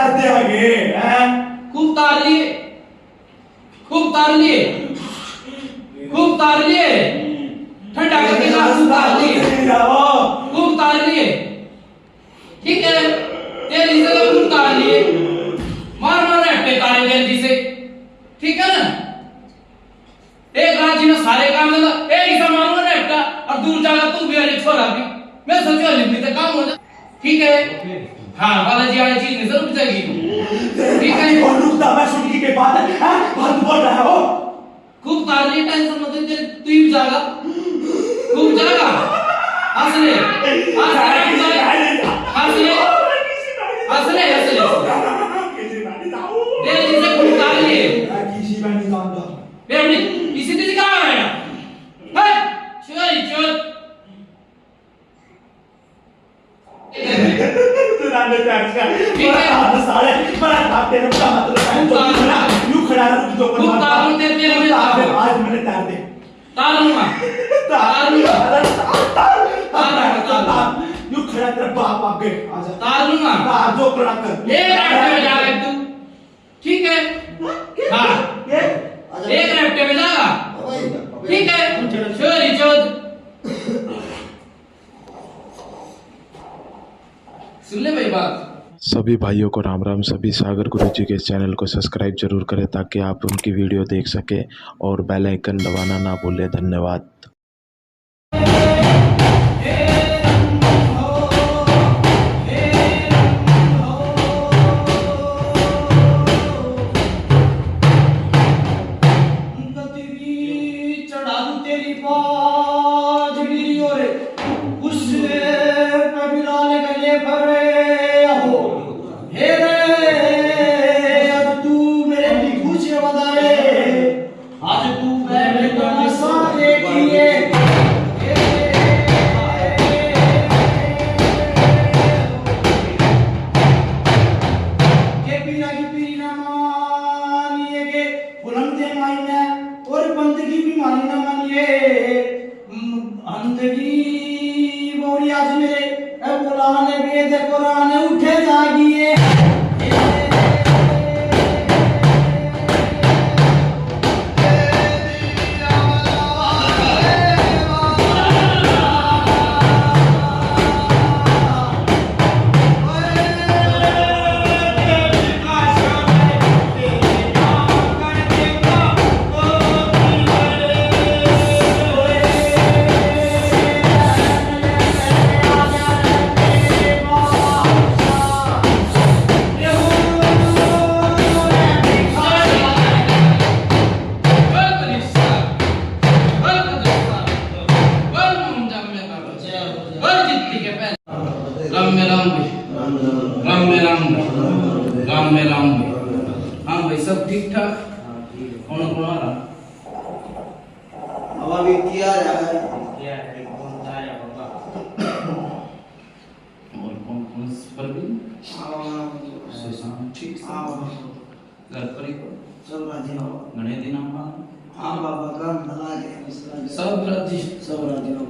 डरते आगे हैं। खूब तार लिए, खूब तार लिए, खूब तार लिए, ठंडा करके ना खूब तार लिए, खूब तार लिए, ठीक है। तेरी जगह खूब तार लिए, मार मार रहे तारे जल्दी से, ठीक है ना। एक राज्य में सारे काम लगा, एक ही सामान में रहता और दूर जाकर तू भी अरे छोरा भी, मैं सोचो लिखने तक काम हो जाए, ठीक है। हाँ बालाजी वाली चीज नहीं जरूर जाएगी, ठीक है। कौन रुकता मैं सुनने के बाद है बात बोल रहा है वो। खूब तार लिए, टेंशन मत ले, तू ही जाएगा, खूब जाएगा, हंस ले, हंस ले, हंस ले, हंस ले, तेरे जिसे खूब तार लिए, किसी में नहीं जानता बेवड़ी इसी तेजी कहाँ आया, है चल चल, तुराने प्यार का बड़ा साले बड़ा बाप तेरे का मतलब है तो ना यूं खड़ा रह जो खूब तार तेरे तेरे में आज मैंने तार दे तारूंगा, तारूंगा, तारूंगा, यूं खड़ा तेरा बाप आप गए आजा तारूंगा, तार जो खड़ा कर एक रैप्टे में जाएगा तू, ठीक है। हाँ एक रैप्टे में जाएगा, ठीक है। चोरी चोद सुन ले भाई बात। सभी भाइयों को राम राम। सभी सागर गुरुजी के चैनल को सब्सक्राइब जरूर करें ताकि आप उनकी वीडियो देख सकें और बेल आइकन दबाना ना भूलें। धन्यवाद। हाँ भाई सब ठीक ठाक। कौन कौन आ रहा? अब अभी किया है कौन आया बाबा? और कौन कौन पर भी? ठीक घर पर ही सब राजी हो गणे दिन हम हाँ बाबा का भला के सब राजी हो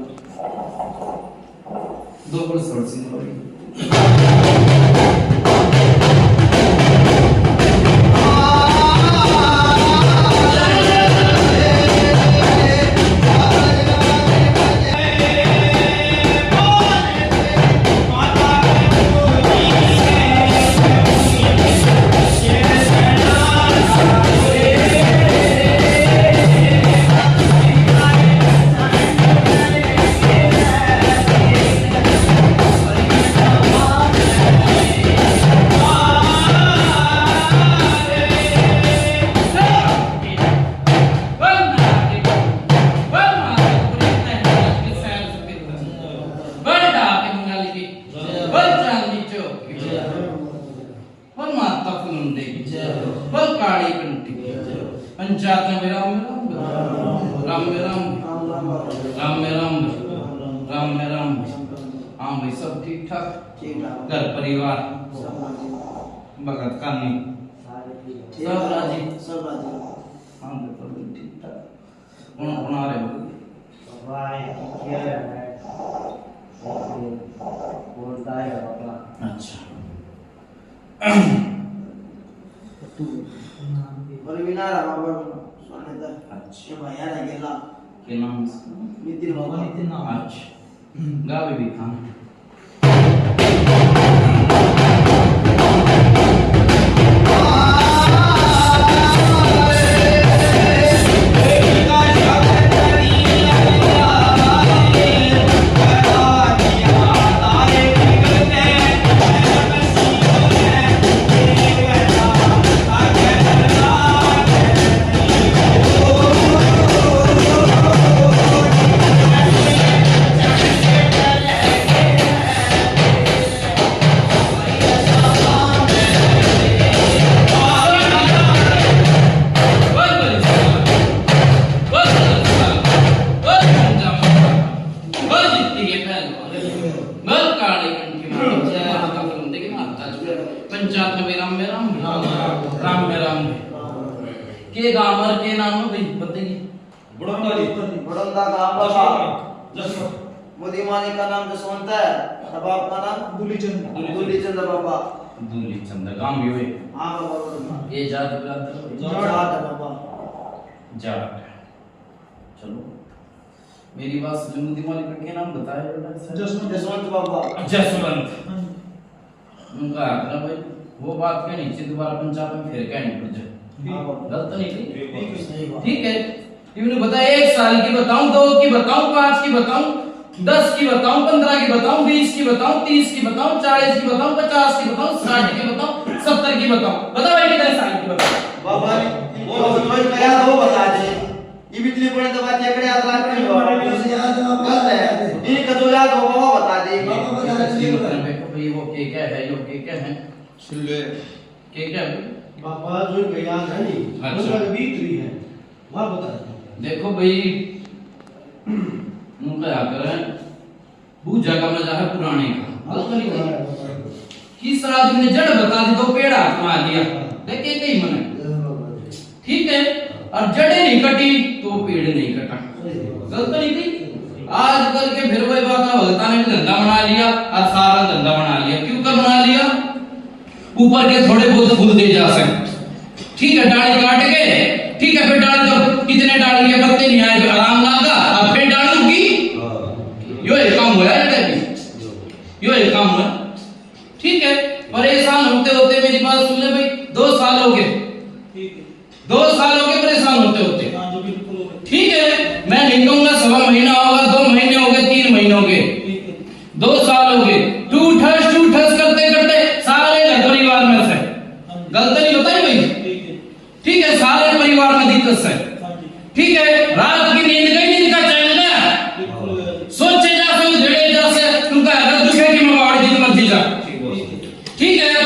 दो पर सोच सिंह पंचायत में राम राम राम राम राम। हाँ भाई सब ठीक ठाक घर परिवार भगत कानी सब राजी हाँ बिल्कुल ठीक ठाक। कौन कौन आ रहे हो? अच्छा और विनारा बाबा सोने दा अच्छा ये भैया ने गेला के नाम इसका नितिन बाबा अच्छा गावे भी था के गामर के नाम भाई बताइए बड़ौदा का बाबा मोदीमानी का नाम जसवंत है और बाप का नाम दूलीचंद बाबा दूली चंद गांव हुए हां बाबा ये जात बिरादर जाट बाबा जाट चलो मेरी बात सुन मोदीमानी का क्या नाम बताया बेटा जसवंत बाबा जसवंत उनका आखिर भाई वो बात क्या नीचे दोबारा पंचायत में फिर क्या नहीं पड़ जाए गलत नहीं थी ठीक है इन्होंने बताया 1 साल की बताऊं 2 की बताऊं 5 की बताऊं 10 की बताऊं 15 की बताऊं 20 की बताऊं 30 की बताऊं 40 की बताऊं 50 की बताऊं 60 की बताऊं 70 की बताऊं बताओ भाई कितने साल की बताऊं बाबा वो रोज कया दो बता दे ये बिजली पड़े तो बात एकड़े याद रख नहीं हो गलत है ये कदो याद हो बाबा बता दे भाई वो क्या है यो क्या है सुल्ले क्या है बाबा जो बयान है नहीं अच्छा। उसका बीत रही है वहां बता देखो भाई उनका आकर बूझा का मजा है पुराने का गलत नहीं कहा किस आदमी ने जड़ बता दी तो पेड़ हाथ में आ लिया देखे कहीं मने ठीक है और जड़े नहीं कटी तो पेड़ नहीं कटा गलत नहीं कही आजकल के फिर वही बात भगता ने भी धंधा बना लिया और सारा धंधा बना लिया क्यों कर बना लिया ऊपर के थोड़े बहुत फूल दे जा सकते ठीक है डाली काट के ठीक है फिर डाल दो कितने डाल के पत्ते नहीं आए आराम लगा अब फिर डालूंगी यो एक काम हुआ है यो एक काम हुआ ठीक है परेशान होते होते मेरी बात सुन ले भाई 2 साल हो गए 2 साल हो गए परेशान होते होते ठीक है मैं नहीं कहूंगा 1.5 महीना होगा 2 महीने हो गए 3 महीने हो गए 2 साल हो गए टू ठस करते करते सारे घर परिवार में से गलत नहीं होता है भाई ठीक है सारे परिवार में दिक्कत है ठीक है रात की नींद गई नींद का चैन गया सोचे जा सो झड़े जा से तुमका अगर दुखे की मवाड़ी जित मत जा ठीक है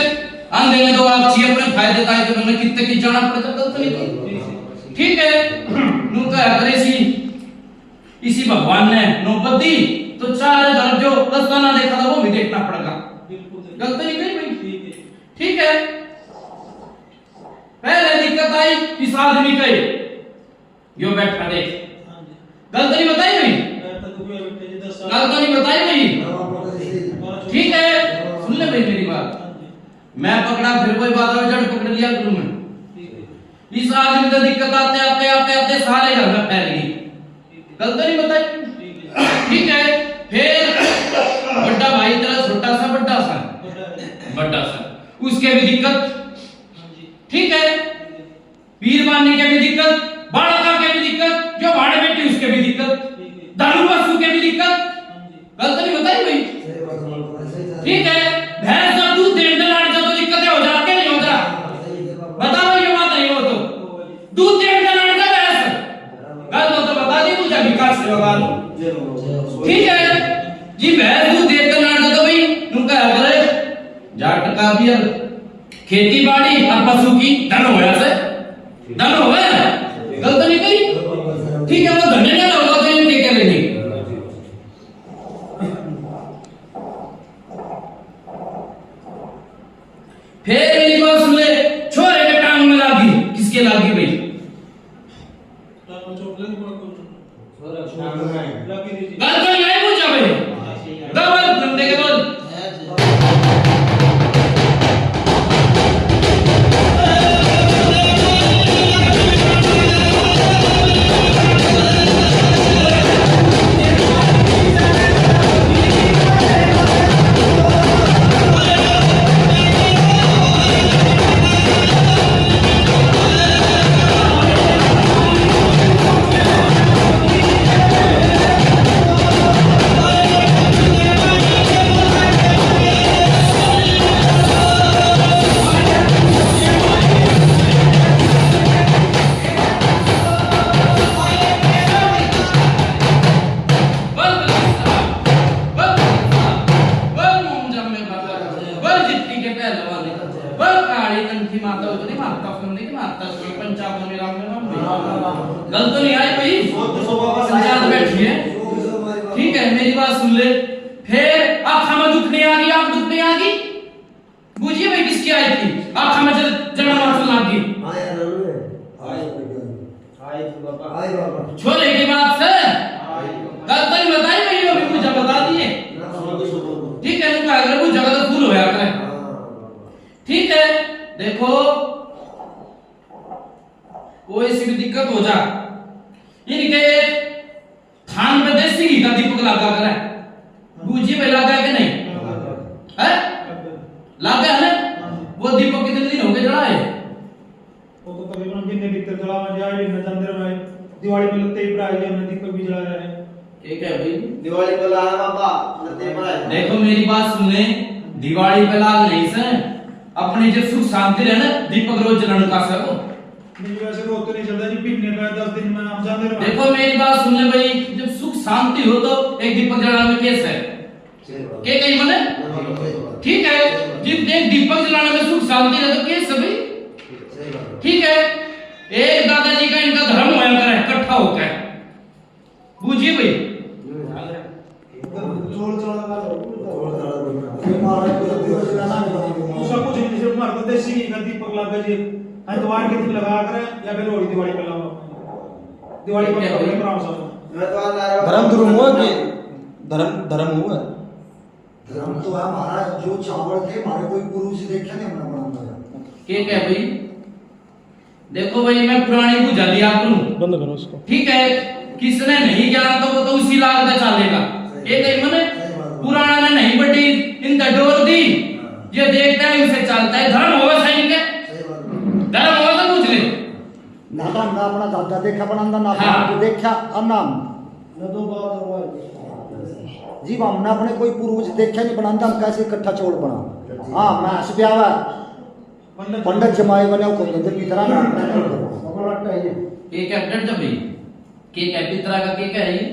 अंधे में तो आप छी अपने फायदे का तो हमने कितने की जाना पड़ जाता तो नहीं ठीक है नुका अगर इसी भगवान ने नौबत दी तो 4000 जो दस्ताना देखा था वो भी देखना पड़ेगा गलत नहीं कही भाई ठीक है पहले दिक्कत आई इस आदमी के यो बैठा देख गलत नहीं बताई भाई गलत नहीं बताई भाई ठीक है सुन ले भाई मेरी बात मैं पकड़ा फिर कोई बात हो जड़ पकड़ लिया गुरु में इस आदमी को दिक्कत आते आते आते आते सारे घर में फैल गई गलत नहीं बताई ठीक है फिर बड़ा भाई तेरा छोटा सा बड़ा सा उसके भी दिक्कत ठीक है पीर मानने के भी दिक्कत बाड़का के भी दिक्कत जो भाड़े बैठी उसके भी दिक्कत दारू पशु के भी दिक्कत गलत नहीं बताई भाई ठीक है भैंस का दूध देने लाने से तो दिक्कतें हो जाती नहीं हो जा बताओ ये बात नहीं हो तो दूध देने लाने से भैंस गलत हो तो बता दी मुझे विकास से लगा लो ठीक है जी भैंस दूध देते लाने तो भाई उनका अगर जाट का भी खेती बाड़ी और पशु की धन होया से धन होया गलत नहीं कही ठीक है वो धन नहीं होगा तो इनके क्या लेंगे फिर मेरी बात सुन ले छोरे के टांग में लागी किसके लागी भाई गलत नहीं पूछा भाई डबल धंधे के बोल बल काली कंठी माता उतरी माता सुनने की माता सुन पंचाब में राम गलत तो नहीं आई भाई पंचायत बैठी है ठीक है मेरी बात सुन ले फिर आँखा में दुखने आ गई आँख दुखने आ गई बुझिए भाई किसकी आई थी आँखा में जन्म मार लग गई छोले की बात से गलत नहीं बताई भाई अभी मुझे बता दिए ठीक है तुम अगर वो जगह तो फूल होया करे ठीक है देखो कोई सी भी दिक्कत हो जा इनके थान पे देसी घी का दीपक लगा करे बूझी पे लगा है कि नहीं है लगा है ना वो दीपक कितने दिन हो गए जला है वो तो तकरीबन कितने भीतर जला में जाए भी नचंदर में दिवाली पे लगते ही प्राय हमने दीपक भी जला रहे हैं ठीक है भाई दिवाली पे लाया बाबा लगते पड़ा है देखो मेरी बात सुन ले दिवाली पे लाग नहीं से अपनी जो सुख शांति रहे ना दीपक रोज जलाने का सब नहीं वैसे रोज तो नहीं चलता जी पीने का 10 दिन में हम जाते रहे देखो मेरी बात सुन ले भाई जब सुख शांति हो तो एक दीपक जलाने में केस है के कहीं मने ठीक है जिस एक दीपक जलाने में सुख शांति रहे तो केस है भाई ठीक है एक दादाजी का इनका धर्म होया करे इकट्ठा होकर बूझिए भाई दूसरा कुछ नहीं सिर्फ हमारे को देसी घी का दीपक लगा जी इतवार के दिन लगा कर या फिर रोज दिवाली पे लगाओ दिवाली पे कराओ सब मैं तो ला रहा धर्म धर्म हुआ कि धर्म हुआ धर्म तो है हमारा जो चावल थे हमारे कोई पुरुष देखे नहीं हमने बनाता क्या क्या भाई देखो भाई मैं पुरानी बुझा दिया करूं बंद करो उसको ठीक है किसने नहीं ज्ञान तो वो तो उसी लागत चलेगा ये कहीं मने पुराना ने नहीं बड़ी इन डोर दी ये देखता है उसे चलता है धर्म होवे सही के धर्म होवे तो पूछ ले ना तो हमने अपना दादा देखा बनांदा ना हाँ। आपने देखा अन्नाम न तो बात हुआ जी हमने अपने कोई पूर्वज देखा नहीं बनांदा हम कैसे इकट्ठा चौल बना हां मैं हस ब्यावा पंडित जमाए बने को कहते पितरा ना ये क्या डर जा भाई के क्या पितरा का के क्या है ये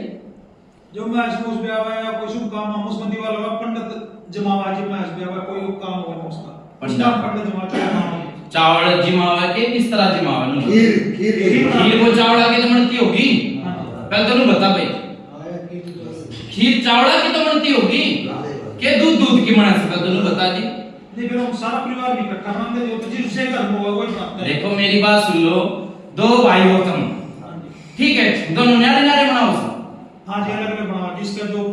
जो मैं समझ पे आवा या कोई शुभ काम मुस्बंदी वाला पंडित जमावा जी मैं पे आवा कोई काम होगा उसका पंडित जमा चावल जिमावा के किस तरह जिमावा नु खीर खीर खीर को चावड़ा की तो बनती होगी पहले तो बता भाई खीर चावड़ा की तो बनती होगी के दूध की बना सकता तो बता दी नहीं फिर हम सारा परिवार भी इकट्ठा मांगते जो तो जिससे घर में होगा कोई बात नहीं देखो मेरी बात सुन लो दो भाई हो तुम ठीक है दोनों न्यारे न्यारे बनाओ हां जी अलग अलग बना जिसका जो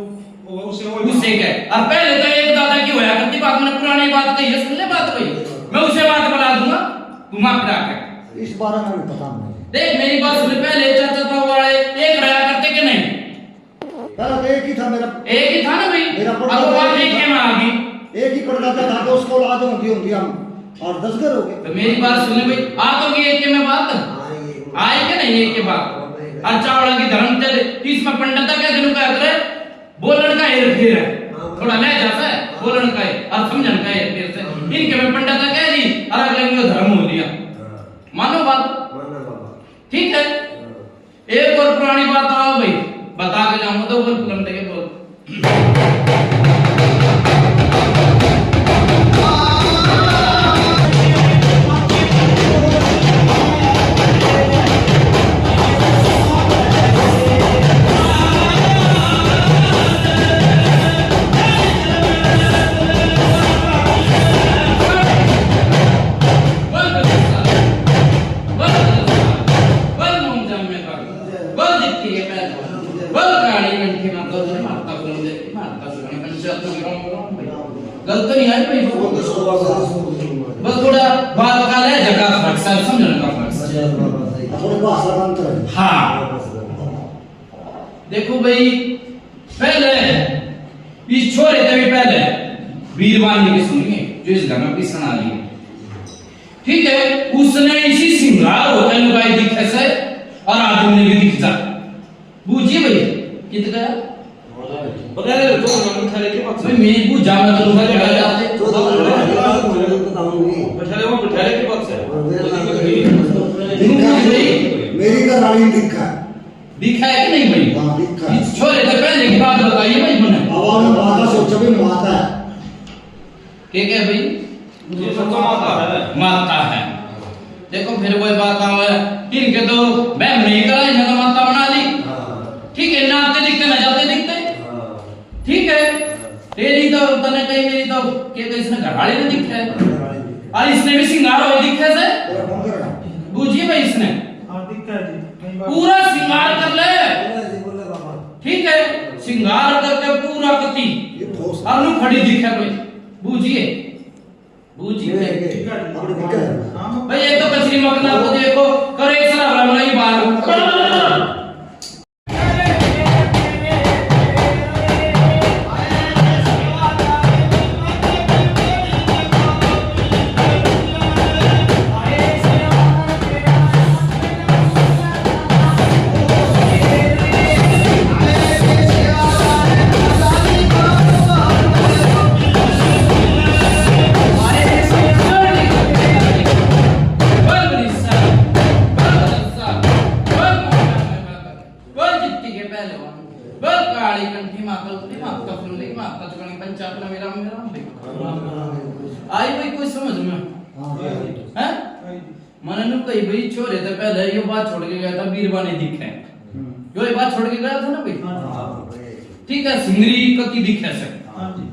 होगा उसे हो उससे क्या और पहले तो एक दादा की होया करती बात मैंने पुरानी बात कही है सुन ले बात भाई मैं उसे बात बता दूंगा घुमा फिरा के इस बारे में नहीं पता हमें देख मेरी बात सुन पहले चाचा तो वाले एक रहा करते कि नहीं पहले तो एक ही था मेरा एक ही था ना भाई मेरा अब वो बात एक के में आ गई एक ही पड़दादा था तो उसको औलाद होंगी हम और 10 घर हो गए तो मेरी बात सुन भाई आ तो गई एक के में बात आए कि नहीं एक के बात अच्छा वाला की धर्म चल इसमें पंडित का दिन का करे बोलन का हेर फेर है थोड़ा ले जाता है बोलन का है और समझन का है फिर से इनके में पंडित कह दी और अगले में धर्म हो लिया मानो बात ठीक है एक और पुरानी बात आओ भाई बता के जाऊंगा तो वो फिल्म देखे बोल गलत नहीं है भाई बस थोड़ा बात का ले जगह फर्क सब समझने का फर्क थोड़े भाषा का अंतर है हाँ देखो भाई पहले इस छोरे से भी पहले वीरवानी की सुनिए जो इस घर में पिसन आ रही है ठीक है उसने इसी सिंगार होता है लुगाई दिखे से और आदमी ने भी दिख जा बूझिए भाई कितना बता दे तो हम खा लेके पास भाई मैं बुझा मैं तो लुगाई लगा जाते बैठा ले वो बैठा ले के पास है मेरी का रानी दिखा है दिखा है कि नहीं भाई हाँ दिखा है इस छोरे से पहले की बात बताइए भाई मैंने आवाज में माता सोचा भी माता है क्या क्या भाई ये सब तो माता माता है। देखो फिर वही बात आवे इनके तो मैं नहीं करा इन्हें तो माता बना दी। ठीक है, ना आते दिखते ना जाते दिखते। ठीक है, तेरी तो तने कहीं मेरी तो के तो इसने घरवाली में दिखा है और इसने भी सिंगार हो दिखे से बूझिए भाई इसने हाँ दिखता है जी पूरा सिंगार कर ले। ठीक है, सिंगार करके पूरा कति और नु खड़ी दिखे भाई बूझिए बूझिए ठीक है हाँ भाई ये तो कचरी मकना को देखो करे सरा रमलाई बार आई भाई कोई समझ में हैं मन नु कई भाई छोरे तो पहले ये बात छोड़ के गया था बीरबा ने दिखे जो ये बात छोड़ के गया था ना भाई। ठीक है, सिंगरी कति दिखे से हाँ जी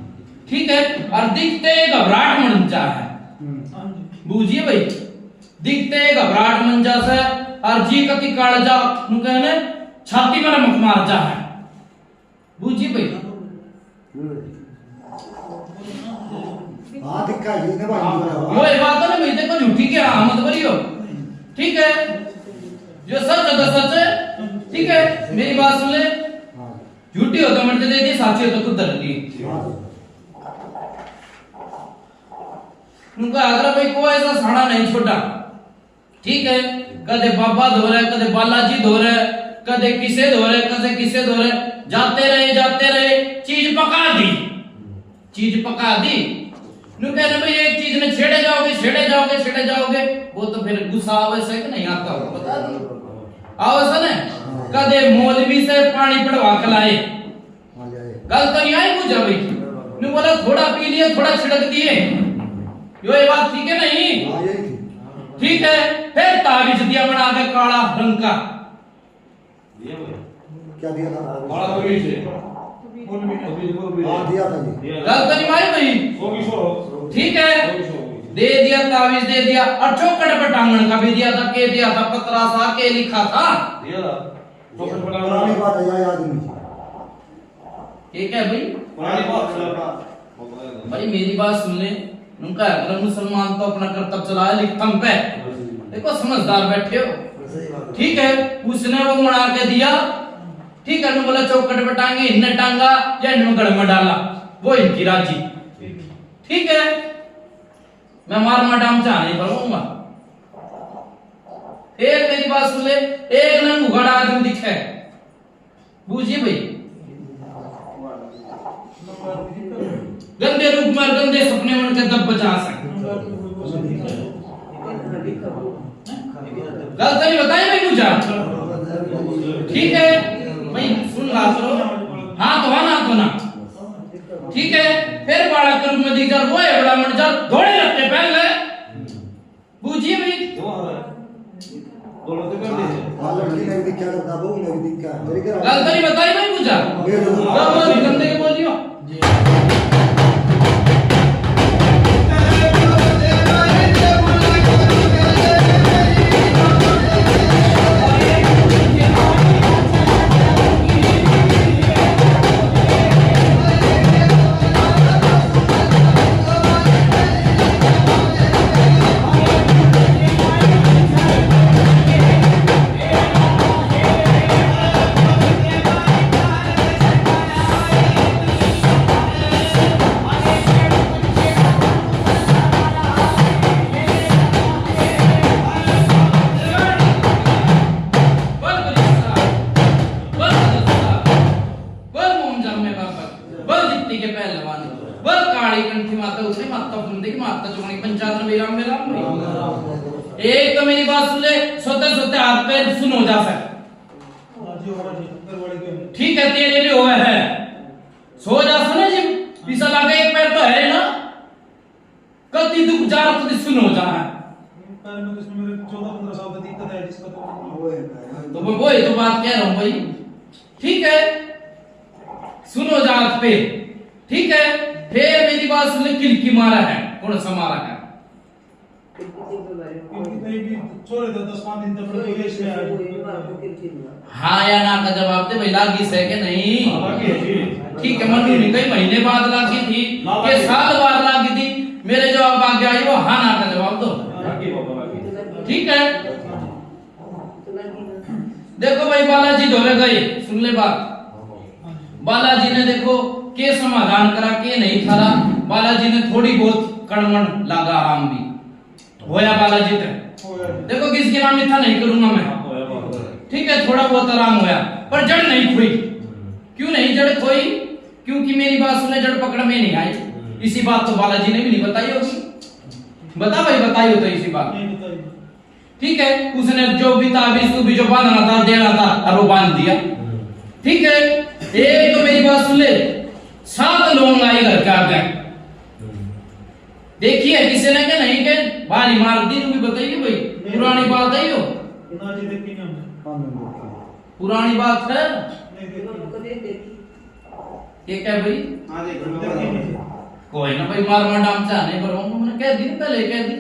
ठीक है, और दिखते घबराहट मन जा है हाँ जी बूझिए भाई दिखते घबराहट मन जा से और जी कति काट जा नु कहने छाती में मुख मार जा है बूझिए भाई। हाँ दिक्का है ने भाई वो ये बात है ना भाई देखो झूठी के मत करियो। ठीक है, जो सच है तो सच है। ठीक है, मेरी बात सुन ले, झूठी हो तो मरते दे दी, साची हो तो खुद डर ली। उनका अगर भाई कोई ऐसा साड़ा नहीं छोटा। ठीक है, कदे बाबा धो रहे कदे बालाजी धो रहे कदे किसे धो रहे कदे किसे धो रहे जाते रहे चीज पका दी नु कहने भाई एक चीज में छेड़े जाओगे वो तो फिर गुस्सा आवे से कि नहीं आता हो बता दी आओ सने कदे मौलवी से पानी पड़वा के लाए गल तो नहीं आई पूछा भाई नु बोला थोड़ा पी लिए थोड़ा छिड़क दिए यो ये बात ठीक है नहीं। ठीक है, फिर ताबीज दिया बना के काला रंग का क्या दिया था बड़ा होगी से हाँ दिया था जी गल तो नहीं मारी भाई। होगी सो ठीक है, दे दिया ताबीज दे दिया और चौकट पर टांगन का भी दिया था के दिया था पतरा सा के लिखा था दिया था चौकट पर पुरानी बात है याद नहीं ठीक है भाई। पुरानी बात भाई मेरी बात सुन ले, उनका अगर मुसलमान तो अपना कर्तव्य चलाया लिखतम पे देखो समझदार बैठे हो। ठीक है, उसने वो बना के दिया। ठीक है, बोला चौकट पे टांगे इनने टांगा या इनमें गड़ में डाला वो इनकी राजी। ठीक है, मैं मार मडाम चाह नहीं पड़ूंगा। एक मेरी बात सुन ले, एक नंग उघड़ा आदमी दिखे बूझिए भाई गंदे रूप में गंदे सपने में उनके दब बचा सकते गलत नहीं बताई भाई पूछा। ठीक है भाई सुन ला करो हाँ तो ना। ठीक है, फिर बाड़ा के रूप में दिख जा वो है बड़ा मन जा थोड़े लगते पहले बूझिए भाई दोनों तो कर दीजिए हाँ लड़की ने भी क्या करता वो ने भी क्या मेरे के गलत नहीं बताई भाई पूछा तो गंदे के बोलियो एक तो मेरी बात सुन ले सोते सोते हाथ पैर सुन हो जा ठीक है तेरे लिए हुआ है सो जा सुने जी पिसा लागे एक पैर तो है ना कति दुख जार तो सुनो जा है पर मैं इसमें मेरे 14-15 साल की दिक्कत है जिसका तो मैं वही तो बात कह रहा हूं भाई। ठीक है सुनो जात पे, ठीक है फिर मेरी बात सुन, किलकी मारा है, कौन सा मारा है? छोड़े थे 10-5 दिन तक कोई इसमें आया। हाँ या ना का जवाब दे भाई, लागी से के नहीं? ठीक है मनु नहीं कई महीने बाद लागी थी के साल बाद लागी थी, मेरे जवाब आगे आई वो हाँ ना का जवाब दो। ठीक है देखो भाई बालाजी धोरे गए, सुन ले बात। बालाजी ने देखो के समाधान करा के नहीं थारा, बालाजी ने थोड़ी बहुत कड़मण लागा आराम भी होया बालाजी तक। देखो किसके नाम लिखा नहीं करूंगा मैं, ठीक है थोड़ा बहुत आराम होया पर जड़ नहीं खोई। क्यों नहीं जड़ खोई? क्योंकि मेरी बात सुने जड़ पकड़ में नहीं आई। इसी बात तो बालाजी ने भी नहीं बताई होगी, बता भाई बताई हो तो इसी बात। ठीक है उसने जो भी ताबीज तू भी जो बांधना था देना था और वो बांध दिया। ठीक है एक तो मेरी बात सुन ले, 7 लोग आई घर के आगे, देखिए किसी ने क्या नहीं के बारी मार दी, तू भी बताइए भाई पुरानी बात है यो, ना जी देखी ना हमने। पुरानी बात है नहीं देखी। ये क्या भाई? हाँ देखो देखी नहीं। कोई ना भाई मार मार डाम चाह नहीं पर मैंने कह दी पहले कह दी।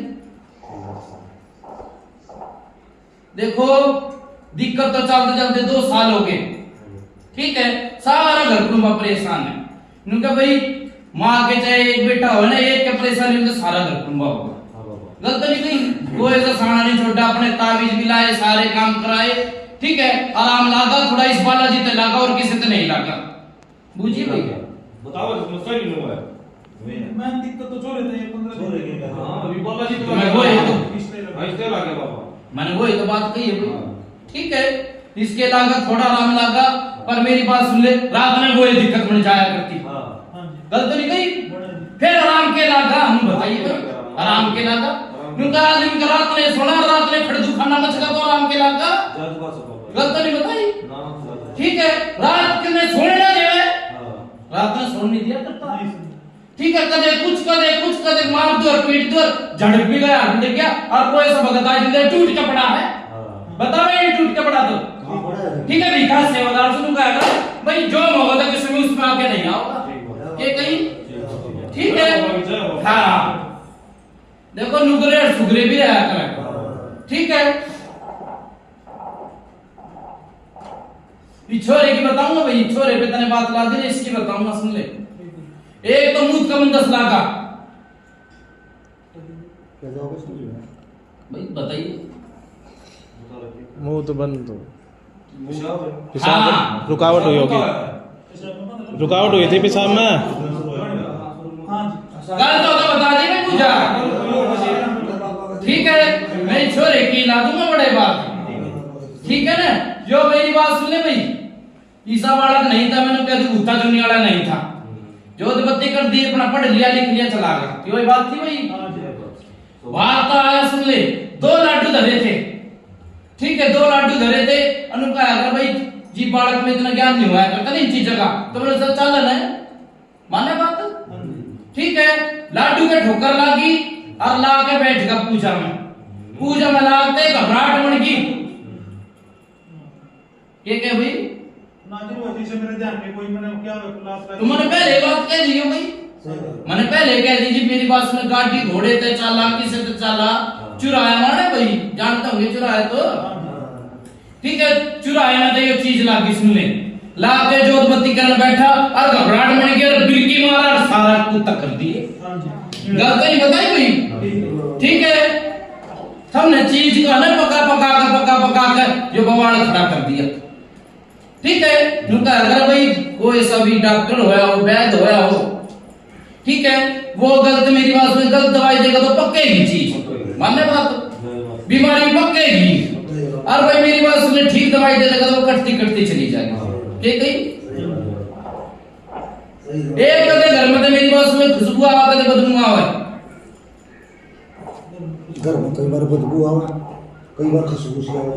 देखो दिक्कत तो चलते चलते 2 साल हो गए, ठीक है सारा घर कुटुंबा परेशान है। उनका भाई माँ के चाहे एक बेटा हो ना, एक के परेशानी में सारा घर कुटुंबा होगा। गलत नहीं कहीं, कोई ऐसा साना नहीं छोड़ा, अपने ताबीज भी लाए, सारे काम कराए, ठीक है आराम लागा, थोड़ा इस बालाजी ते लागा और किसी ते नहीं लागा। बूझी भाई बताओ समस्या नहीं हुआ है। मैं दिक्कत तो छोड़े थे 15 दिन। हां अभी बालाजी तो मैं वो है तो आइस्ते लागे बाबा, मैंने वही तो बात कही है भाई। ठीक है इसके लागा थोड़ा आराम लागा, पर मेरी बात सुन ले, रात में वही दिक्कत बन जाया करती। हां हां जी गलत नहीं कही, बड़ा जी। फिर आराम के लागा, हम बताइए भाई आराम के लागा। उनका आदमी का रात ने सोना, रात ने खड़दू खाना मचका तो आराम के लागा। जात बात सब गलत नहीं बताई। ना ठीक है रात के में सोने ना देवे, हां रात में सोने नहीं दिया करता। नहीं सुना। ठीक है कदे कुछ कदे मार दो और पीट दो, झड़क भी गया हट गया, और कोई ऐसा भगत आज दिन टूट के पड़ा है। बताओ ये टूट के पड़ा तो ठीक है विकास सेवादार सुनू का भाई जो होगा था किसी में उसमें आके नहीं आओगा ये कहीं। ठीक है हाँ देखो नुगरे और सुगरे भी रहा कर। ठीक है छोरे की बताऊंगा भाई, छोरे पे तने बात ला दी, इसकी बताऊंगा सुन ले। एक तो मुंह का मन 10 लाख का भाई बताइए, मुंह तो बंद हो, हाँ। रुकावट हुई होगी, रुकावट हुई थी पेशाब में। हां जी गलत होगा बता दी मैं पूछा। ठीक है मैं छोरे की ला दूंगा बड़े बात, ठीक है ना। जो मेरी बात सुन ले भाई, ईसा बालक नहीं था, मैंने कह दी भूता दुनिया वाला नहीं था, जोधबत्ती कर दी अपना पढ़ लिया लिख लिया चला गया, ये बात थी भाई। हां जी बात तो आया सुन ले, 2 लाडू धरे थे, ठीक है 2 लाडू धरे थे, अनुका अगर भाई जी बालक में इतना ज्ञान नहीं हुआ करता नहीं इन चीजों का, तो मैंने सब चल है माने बात। ठीक है लाडू के ठोकर लागी और ला के बैठ गया पूजा में लागते घबराहट बन गई। ये क्या भाई नाजिर वजह से मेरे ध्यान में कोई मैंने क्या क्लास का तुमने पहले बात कह दी हो भाई, मैंने पहले कह दी जी मेरी बात सुन, गाड़ी घोड़े ते चला किसे ते चला, चुराया माने भाई जानता हूँ चुराया तो। ठीक है चुराया ना तो ये चीज लागी सुन ले, ला के जोतबत्ती करने बैठा और घबराहट बन गई और बिल्की मारा और सारा कुत्ता कर दिए। हां जी गलत नहीं बताई भाई। ठीक है हमने चीज को ना पका कर जो बवाड़ खड़ा कर दिया। ठीक है नुका अगर भाई कोई सा भी डॉक्टर होया हो, वैद्य होया हो, ठीक है वो गलत मेरी बात में गलत दवाई देगा तो पक्केगी चीज, मानने बात बीमारी पक्केगी। और भाई मेरी बात सुने ठीक दवाई दे देगा तो कटती चली जाएगी। ठीक है एक कदे घर में तो मेरी बात सुने खुशबू आवा कदे बदबू आवा, घर में कई बार बदबू आवा, कई बार खुशबू सी आवा,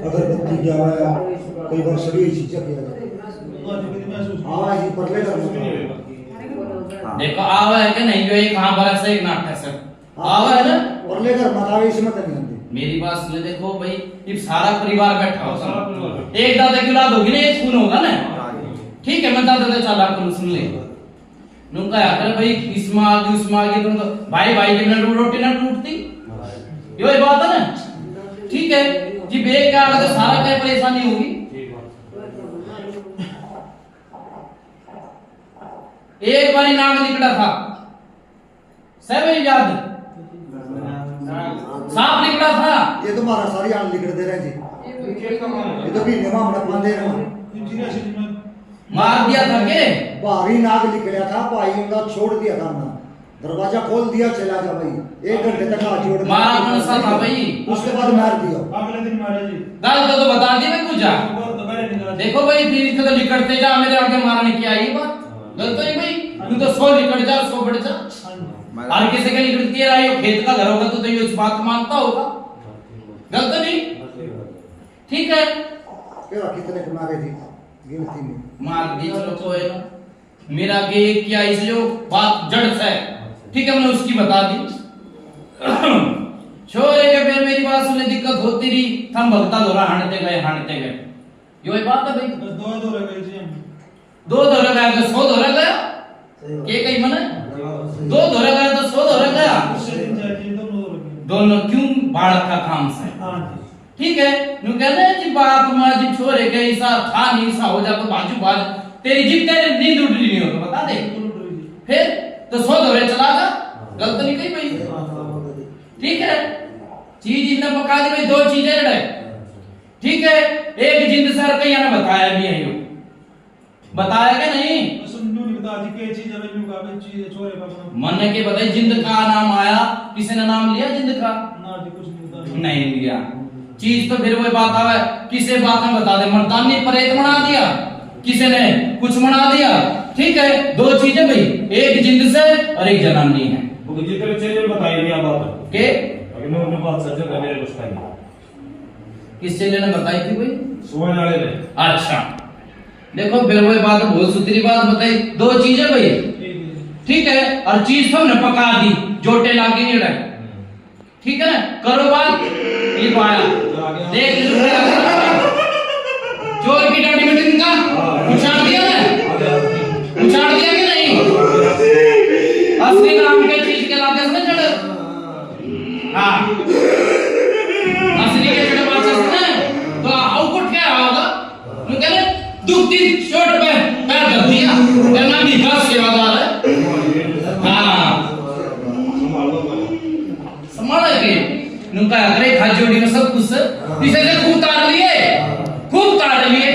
अगरबत्ती की आवा, कई बार सड़ी चीजें की आवा। आज भी महसूस हाँ ये परले घर में देखो आवा है कि नहीं, जो एक हाँ बरस से एक नाटक से आवा है ना और लेकर बतावे इसमें तो नहीं आती। मेरी बात सुन ले, देखो भाई ये सारा परिवार बैठा हो सारा परिवार। एक दादा की औलाद होगी ना, एक खून होगा ना, ठीक है। मैं दादा चला कर सुन ले नुका यार भाई, इसमें आगे उसमें आगे तुम तो भाई भाई के बिना रोटी ना टूटती, ये बात है ना, ठीक है जी। बेग का आगे तो सारा क्या परेशानी होगी। एक बारी नाम निकला था, सब याद सांप निकला था। ये तो हमारा सारी आन लिख दे रहे जी, ये तो भी निमा हमने पांदे रहे मार दिया था के भारी नाग निकला था, भाई उनका छोड़ दिया था ना, दरवाजा खोल दिया, चला जा भाई, 1 घंटे तक हाथ जोड़ मारा कौन सा था भाई? उसके बाद मार दिया। अगले दिन मारा जी। गल तो बता दी मैं कुछ जा। देखो भाई फिर इसको तो लिखते जा, मेरे आगे मारने की आई बात गलत नहीं भाई। तू तो 100 लिखट जा, 100 बढ़ जा, हर किसी का लिखती है रही हो। खेत का घर होगा तो ये इस बात मानता होगा, गलत नहीं, ठीक है। क्या कितने के मारे थी गिनती में? मार दी चलो तो है ना, मेरा गे क्या इस जो बात जड़ से है, ठीक है, मैंने उसकी बता दी। छोरे के फिर मेरी बात सुनने दिक्कत होती रही, हम भगता दोरा हांडते गए, यो बात है भाई। दो रह गए जी हम। 2 धोरा गया तो 100 धोरा गया, के कहीं मने 2 धोरा गया तो 100 धोरा गया, उससे दिन जाके दोनों हो गए। दोनों क्यों बाढ़ का काम से, हां जी। ठीक है। नु कहने जी बाप मां जी छोरे के ऐसा था नहीं, ऐसा हो जा तो बाजू बाज तेरी जिप तेरी नींद उड़ रही नहीं हो तो बता दे, फिर तो 100 धोरे चला जा, गलत नहीं कही भाई, ठीक है। चीज इतना पका दी भाई, 2 चीजें रहे, ठीक है। एक जिंद सर कहीं ने बताया भी है, यो बताया कि नहीं? सुनू नहीं बता दी के चीज है, मैंने कहा भाई चीज छोरे का मन के बताई जिंद का नाम आया, किसी ने नाम लिया जिंद का? ना जी कुछ नहीं बता। नहीं लिया। चीज तो फिर वो बात आवे, किसे बात में बता दे, मर्दानी परेत बना दिया, किसी ने कुछ बना दिया, ठीक है। 2 चीजें भाई, एक जिंद से और एक जनानी है। वो जितने चेले बताई नहीं बात के अगर मैं उन्हें बात सच कर मेरे कुछ नहीं। किस चेले ने बताई थी भाई? सुबह नाले ने। अच्छा देखो फिर वही बात, बहुत सुथरी बात बताई, 2 चीजें भाई, ठीक है। और चीज तो हमने पका दी, जोटे लागे नहीं रहे, ठीक है ना। करो बात, ये पाया देख लो, चोर की डांडी में इनका उछाड़ दिया ना, उछाड़ दिया कि नहीं? असली नाम के चीज के लाते से चढ़, हाँ असली के चढ़ बात से तो आउटपुट क्या होगा? तो कहले दुखती शॉट पे पैर कर दिया, कहना भी बस सेवादार है, हाँ संभाल के नुका अरे खाजोड़ी में सब कुछ इसे से खूब तार लिए,